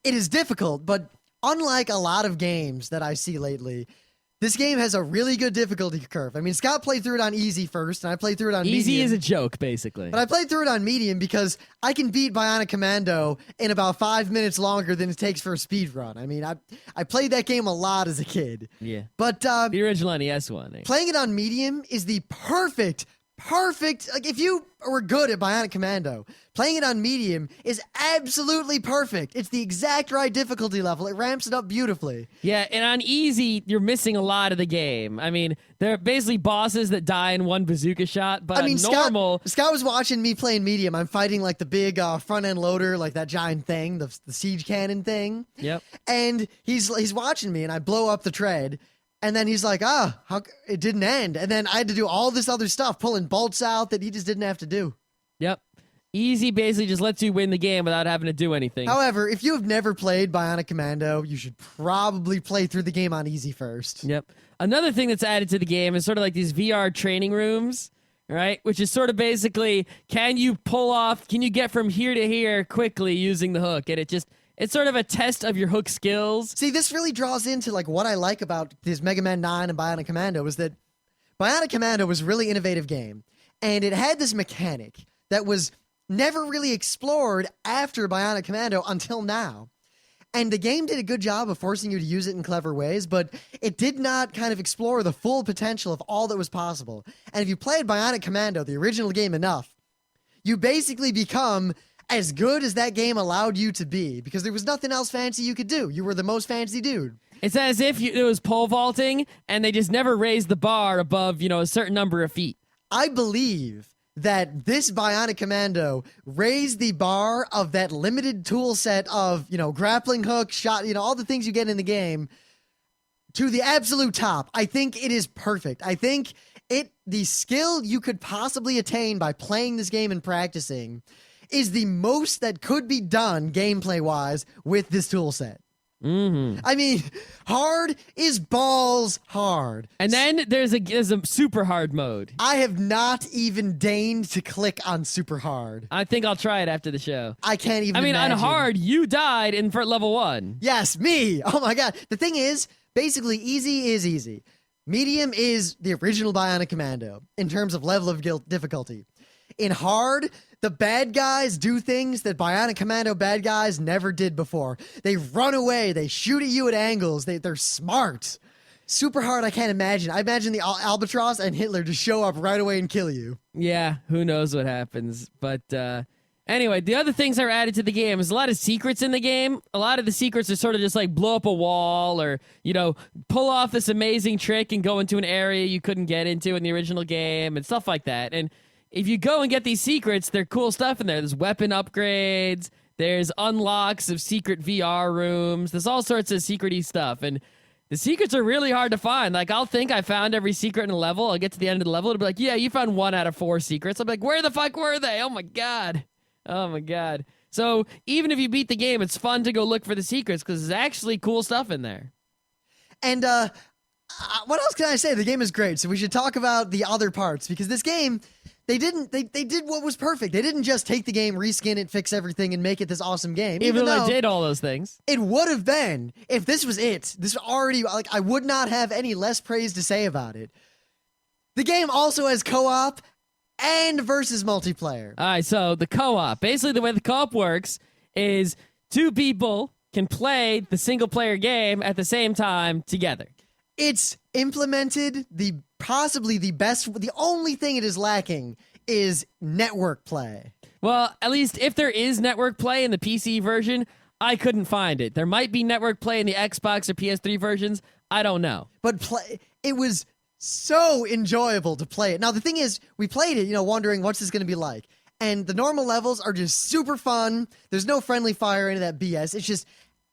it is difficult. But unlike a lot of games that I see lately, this game has a really good difficulty curve. I mean, Scott played through it on easy first, and I played through it on medium. Easy is a joke, basically. But I played through it on medium because I can beat Bionic Commando in about 5 minutes longer than it takes for a speed run. I mean, I played that game a lot as a kid. Yeah. But the original NES one. Playing it on medium is the perfect, like if you were good at Bionic Commando, playing it on medium is absolutely perfect. It's the exact right difficulty level. It ramps it up beautifully. Yeah, and on easy, you're missing a lot of the game. I mean, there are basically bosses that die in one bazooka shot, but normal... Scott was watching me playing medium. I'm fighting like the big front-end loader, like that giant thing, the siege cannon thing. Yep. And he's watching me, and I blow up the tread. And then he's like, how it didn't end. And then I had to do all this other stuff, pulling bolts out that he just didn't have to do. Yep. Easy basically just lets you win the game without having to do anything. However, if you have never played Bionic Commando, you should probably play through the game on easy first. Yep. Another thing that's added to the game is sort of like these VR training rooms, right? Which is sort of basically, can you get from here to here quickly using the hook? And it's sort of a test of your hook skills. See, this really draws into like what I like about this Mega Man 9 and Bionic Commando is that Bionic Commando was a really innovative game, and it had this mechanic that was never really explored after Bionic Commando until now. And the game did a good job of forcing you to use it in clever ways, but it did not kind of explore the full potential of all that was possible. And if you played Bionic Commando, the original game, enough, you basically become as good as that game allowed you to be, because there was nothing else fancy you could do. You were the most fancy dude. It's as if it was pole vaulting, and they just never raised the bar above, a certain number of feet. I believe that this Bionic Commando raised the bar of that limited tool set of, grappling hook, shot, all the things you get in the game to the absolute top. I think it is perfect. I think the skill you could possibly attain by playing this game and practicing is the most that could be done gameplay-wise with this tool set. Mm-hmm. I mean, hard is balls hard. And then there's a super hard mode. I have not even deigned to click on super hard. I think I'll try it after the show. I can't even on imagine. hard, you died for level 1. Yes, me. Oh my god. The thing is, basically, easy is easy. Medium is the original Bionic Commando in terms of level of difficulty. In hard, the bad guys do things that Bionic Commando bad guys never did before. They run away. They shoot at you at angles. They're smart. Super hard, I can't imagine. I imagine the Albatross and Hitler just show up right away and kill you. Yeah, who knows what happens. But anyway, the other things that are added to the game is a lot of secrets in the game. A lot of the secrets are sort of just like blow up a wall or, pull off this amazing trick and go into an area you couldn't get into in the original game and stuff like that. And if you go and get these secrets, they're cool stuff in there. There's weapon upgrades. There's unlocks of secret VR rooms. There's all sorts of secret-y stuff. And the secrets are really hard to find. Like, I'll think I found every secret in a level. I'll get to the end of the level. It'll be like, yeah, you found 1 out of 4 secrets. I'm like, where the fuck were they? Oh, my God. Oh, my God. So even if you beat the game, it's fun to go look for the secrets because there's actually cool stuff in there. And what else can I say? The game is great. So we should talk about the other parts because this game... They did what was perfect. They didn't just take the game, reskin it, fix everything, and make it this awesome game. Even though they did all those things. It would have been, if this was it. This already, I would not have any less praise to say about it. The game also has co-op and versus multiplayer. All right, so the co-op. Basically, the way the co-op works is 2 people can play the single-player game at the same time together. It's implemented possibly the best. The only thing it is lacking is network play. Well, at least if there is network play in the PC version, I couldn't find it. There might be network play in the Xbox or PS3 versions. I don't know. But it was so enjoyable to play it. Now, the thing is, we played it, wondering what's this going to be like. And the normal levels are just super fun. There's no friendly fire into that BS. It's just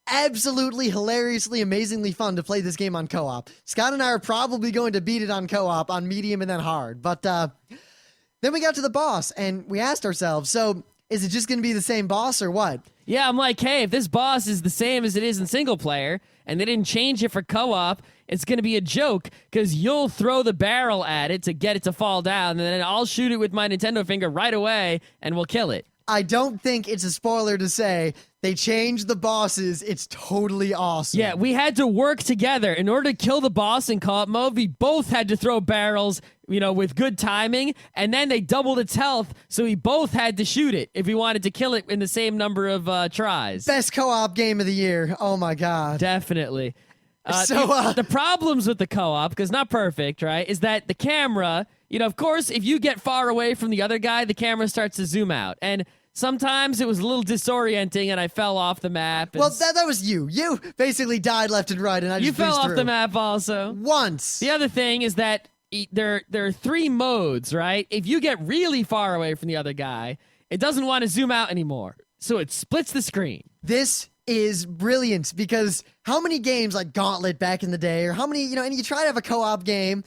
absolutely hilariously, amazingly fun to play this game on co-op. Scott and I are probably going to beat it on co-op on medium and then hard. But then we got to the boss and we asked ourselves, so is it just going to be the same boss or what? Yeah, I'm like, hey, if this boss is the same as it is in single player and they didn't change it for co-op, it's going to be a joke because you'll throw the barrel at it to get it to fall down and then I'll shoot it with my Nintendo finger right away and we'll kill it. I don't think it's a spoiler to say they changed the bosses. It's totally awesome. Yeah, we had to work together. In order to kill the boss in co-op mode, we both had to throw barrels, with good timing, and then they doubled its health, so we both had to shoot it if we wanted to kill it in the same number of tries. Best co-op game of the year. Oh, my God. Definitely. The problems with the co-op, because not perfect, right, is that the camera, of course, if you get far away from the other guy, the camera starts to zoom out, and sometimes it was a little disorienting and I fell off the map. Well, that was you. You basically died left and right and I just You fell off through. The map also. Once. The other thing is that there are 3 modes, right? If you get really far away from the other guy, it doesn't want to zoom out anymore. So it splits the screen. This is brilliant because how many games like Gauntlet back in the day or how many, and you try to have a co-op game,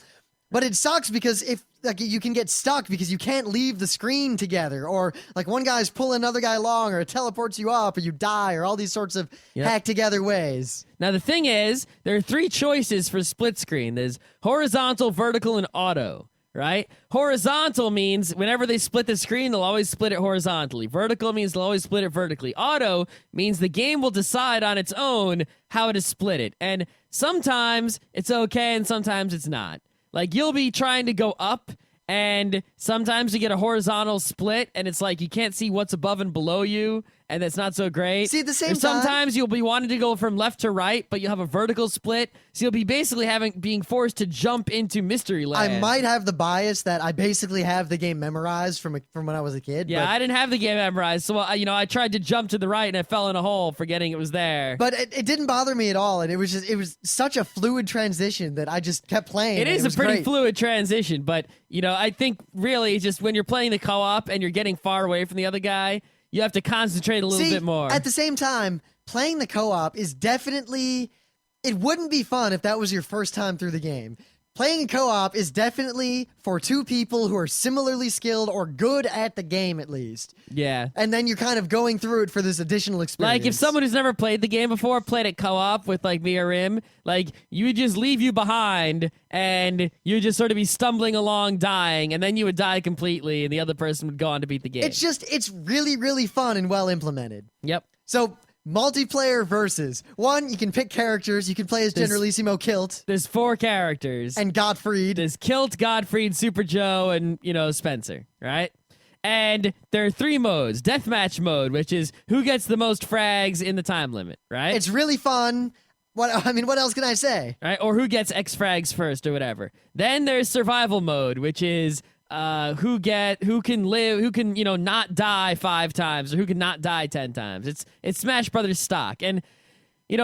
but it sucks because if you can get stuck because you can't leave the screen together or like one guy's pulling another guy along or it teleports you up or you die or all these sorts of hack together ways. Now the thing is, there are 3 choices for split screen. There's horizontal, vertical, and auto, right? Horizontal means whenever they split the screen, they'll always split it horizontally. Vertical means they'll always split it vertically. Auto means the game will decide on its own how to split it. And sometimes it's okay and sometimes it's not. Like, you'll be trying to go up, and sometimes you get a horizontal split, and it's like you can't see what's above and below you, and that's not so great. See, at the same Or time, sometimes you'll be wanting to go from left to right, but you'll have a vertical split, so you'll be basically being forced to jump into Mystery Land. I might have the bias that I basically have the game memorized from when I was a kid. Yeah, but, I didn't have the game memorized, so I tried to jump to the right and I fell in a hole, forgetting it was there. But it didn't bother me at all, and it was such a fluid transition that I just kept playing. It is a pretty great. fluid transition, but I think really it's just when you're playing the co-op and you're getting far away from the other guy, you have to concentrate a little bit more. At the same time, playing the co-op is definitely. It wouldn't be fun if that was your first time through the game. Playing co-op is definitely for two people who are similarly skilled or good at the game, at least. Yeah. And then you're kind of going through it for this additional experience. Like, if someone who's never played the game before played it co-op with, like, me or him, like, you would just leave you behind, and you would just sort of be stumbling along, dying, and then you would die completely, and the other person would go on to beat the game. It's really, really fun and well implemented. Yep. So, multiplayer versus. One, you can pick characters. You can play as Generalissimo Kilt. There's 4 characters. And Gottfried. There's Kilt, Gottfried, Super Joe, and, Spencer, right? And there are 3 modes. Deathmatch mode, which is who gets the most frags in the time limit, right? It's really fun. What else can I say? Right? Or who gets X frags first or whatever. Then there's survival mode, which is who can not die 5 times or who can not die 10 times. It's Smash Brothers stock. And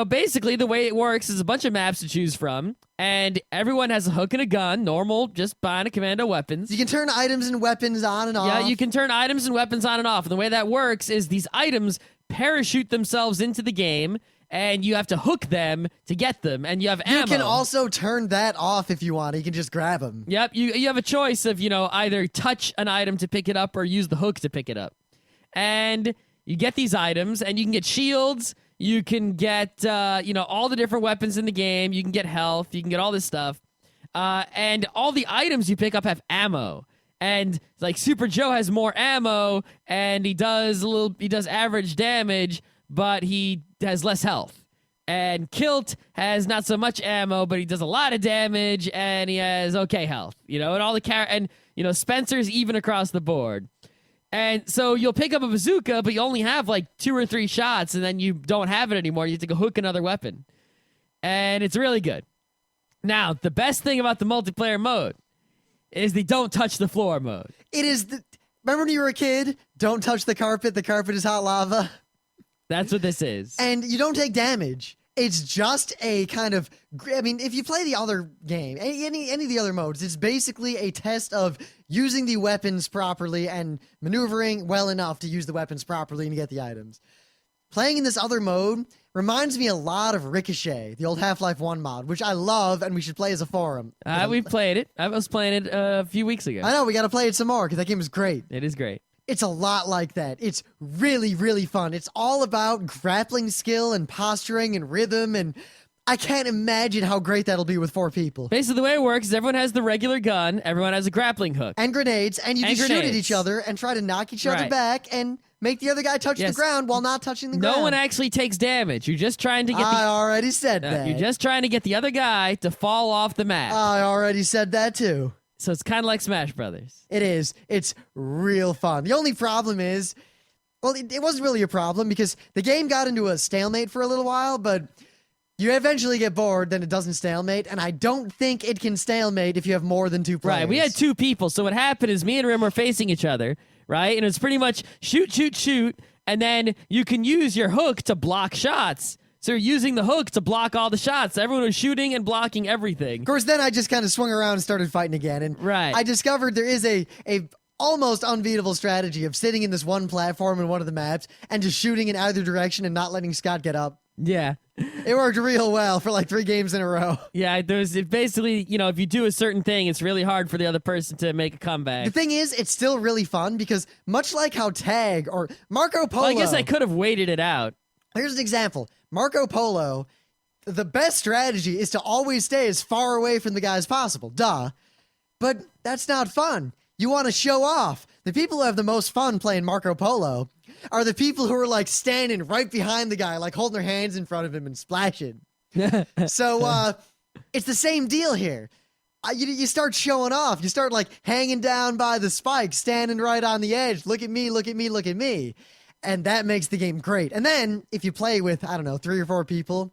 basically the way it works is a bunch of maps to choose from, and everyone has a hook and a gun, normal, just Bionic Commando weapons. You can turn items and weapons on and off. Yeah, you can turn items and weapons on and off. And the way that works is these items parachute themselves into the game, and you have to hook them to get them, and you have ammo. You can also turn that off if you want. You can just grab them. Yep, you have a choice of, either touch an item to pick it up or use the hook to pick it up. And you get these items, and you can get shields, you can get, all the different weapons in the game, you can get health, you can get all this stuff. And all the items you pick up have ammo. And, like, Super Joe has more ammo, and he does average damage, but he has less health. And Kilt has not so much ammo, but he does a lot of damage, and he has okay health. And all the Spencer's even across the board. And so you'll pick up a bazooka, but you only have like 2 or 3 shots, and then you don't have it anymore. You have to go hook another weapon. And it's really good. Now, the best thing about the multiplayer mode is the don't touch the floor mode. It is remember when you were a kid? Don't touch the carpet is hot lava. That's what this is. And you don't take damage. It's just a kind of, if you play the other game, any of the other modes, it's basically a test of using the weapons properly and maneuvering well enough to use the weapons properly and get the items. Playing in this other mode reminds me a lot of Ricochet, the old Half-Life 1 mod, which I love and we should play as a forum. We've played it. I was playing it a few weeks ago. I know, we got to play it some more because that game is great. It is great. It's a lot like that. It's really, really fun. It's all about grappling skill and posturing and rhythm, and I can't imagine how great that'll be with 4 people. Basically, the way it works is everyone has the regular gun, everyone has a grappling hook. And grenades, and you just shoot at each other and try to knock each other back and make the other guy touch the ground while not touching the ground. No one actually takes damage. You're just trying to get I already said that. You're just trying to get the other guy to fall off the map. I already said that too. So it's kind of like Smash Brothers. It is. It's real fun. The only problem is, well, it wasn't really a problem because the game got into a stalemate for a little while, but you eventually get bored, then it doesn't stalemate, and I don't think it can stalemate if you have more than 2 players. Right, we had 2 people, so what happened is me and Rim were facing each other, right? And it's pretty much shoot, shoot, shoot, and then you can use your hook to block shots. So you're using the hook to block all the shots. Everyone was shooting and blocking everything. Of course, then I just kind of swung around and started fighting again. And right. I discovered there is a almost unbeatable strategy of sitting in this one platform in one of the maps and just shooting in either direction and not letting Scott get up. Yeah. It worked real well for like 3 games in a row. Yeah, it basically, if you do a certain thing, it's really hard for the other person to make a comeback. The thing is, it's still really fun because much like how Tag or Marco Polo... Well, I guess I could have waited it out. Here's an example. Marco Polo, the best strategy is to always stay as far away from the guy as possible. Duh. But that's not fun. You want to show off. The people who have the most fun playing Marco Polo are the people who are like standing right behind the guy, like holding their hands in front of him and splashing. So it's the same deal here. You start showing off. You start like hanging down by the spike, standing right on the edge. Look at me, look at me, look at me. And that makes the game great. And then if you play with, I don't know, 3 or 4 people,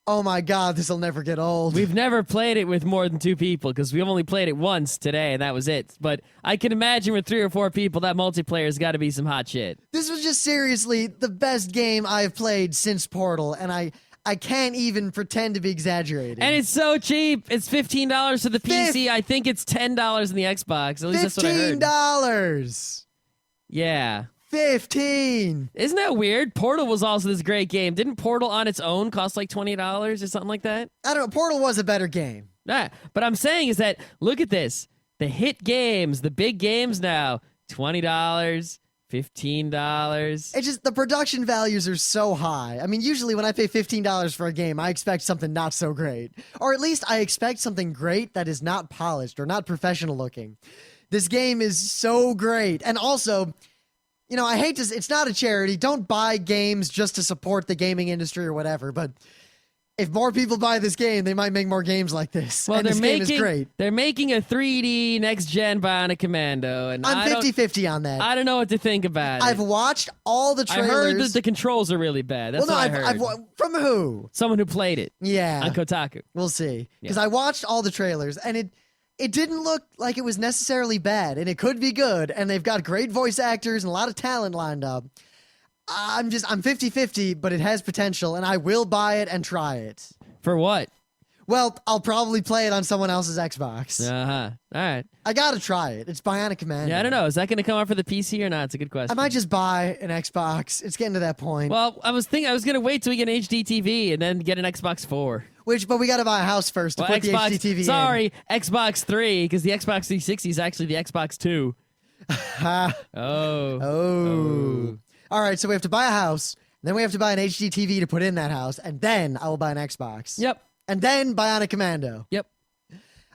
oh my God, this will never get old. We've never played it with more than 2 people because we only played it once today, and that was it. But I can imagine with 3 or 4 people, that multiplayer's got to be some hot shit. This was just seriously the best game I've played since Portal, and I can't even pretend to be exaggerating. And it's so cheap. It's $15 for the PC. I think it's $10 in the Xbox. At least that's what I heard. $15. Yeah. 15. Isn't that weird? Portal was also this great game. Didn't Portal on its own cost like $20 or something like that? I don't know. Portal was a better game. But I'm saying is that, look at this. The hit games, the big games now, $20, $15. It's just the production values are so high. I mean, usually when I pay $15 for a game, I expect something not so great. Or at least I expect something great that is not polished or not professional looking. This game is so great. And also, you know, I hate to, it's not a charity. Don't buy games just to support the gaming industry or whatever. But if more people buy this game, they might make more games like this. Well, and this game is great. They're making a 3D next-gen Bionic Commando. And I'm 50-50 on that. I don't know what to think about it. I've watched all the trailers. I heard that the controls are really bad. That's what I heard. From who? Someone who played it. Yeah. On Kotaku. We'll see. Because I watched all the trailers, and it didn't look like it was necessarily bad, and it could be good, and they've got great voice actors and a lot of talent lined up. I'm 50-50, but it has potential, and I will buy it and try it. For what? Well, I'll probably play it on someone else's Xbox. Uh-huh. All right. I gotta try it. It's Bionic Commando. Yeah, I don't know. Is that going to come out for the PC or not? It's a good question. I might just buy an Xbox. It's getting to that point. Well, I was going to wait till we get an HD TV and then get an Xbox 4. But we gotta buy a house first to put the HD TV in. Sorry, Xbox 3, because the Xbox 360 is actually the Xbox 2. Oh. All right, so we have to buy a house, then we have to buy an HD TV to put in that house, and then I will buy an Xbox. Yep. And then Bionic Commando. Yep.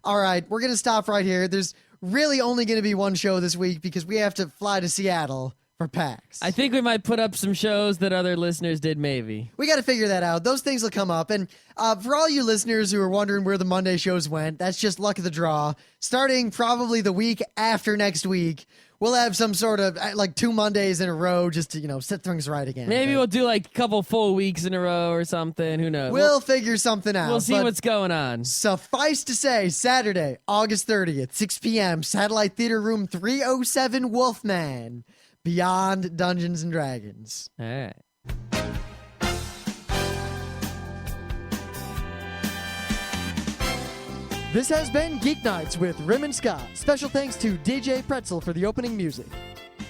All right, we're going to stop right here. There's really only going to be one show this week because we have to fly to Seattle for PAX. I think we might put up some shows that other listeners did, maybe. We got to figure that out. Those things will come up. And for all you listeners who are wondering where the Monday shows went, that's just luck of the draw. Starting probably the week after next week, we'll have some sort of like 2 Mondays in a row just to, set things right again. Maybe we'll do like a couple full weeks in a row or something. Who knows? We'll figure something out. We'll see what's going on. Suffice to say, Saturday, August 30th, 6 p.m., Satellite Theater Room 307 Wolfman, Beyond Dungeons & Dragons. All right. This has been Geeknights with Rim and Scott. Special thanks to DJ Pretzel for the opening music.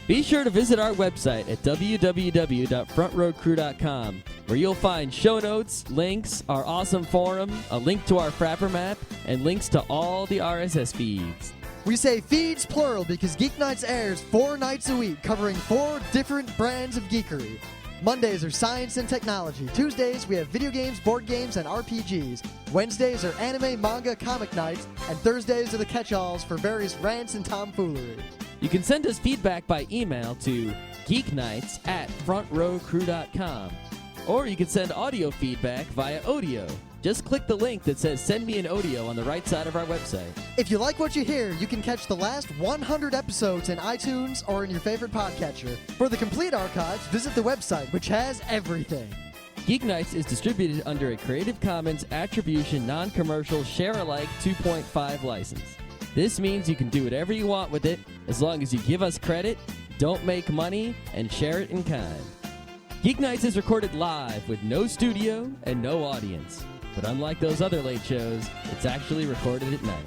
Be sure to visit our website at www.frontrowcrew.com, where you'll find show notes, links, our awesome forum, a link to our Frapper map, and links to all the RSS feeds. We say feeds plural because Geeknights airs 4 nights a week, covering 4 different brands of geekery. Mondays are science and technology. Tuesdays, we have video games, board games, and RPGs. Wednesdays are anime, manga, comic nights. And Thursdays are the catch-alls for various rants and tomfoolery. You can send us feedback by email to geeknights@frontrowcrew.com. Or you can send audio feedback via Odeo. Just click the link that says Send Me an Audio on the right side of our website. If you like what you hear, you can catch the last 100 episodes in iTunes or in your favorite podcatcher. For the complete archives, visit the website, which has everything. Geeknights is distributed under a Creative Commons Attribution Non-Commercial Share-alike 2.5 license. This means you can do whatever you want with it as long as you give us credit, don't make money, and share it in kind. Geeknights is recorded live with no studio and no audience. But unlike those other late shows, it's actually recorded at night.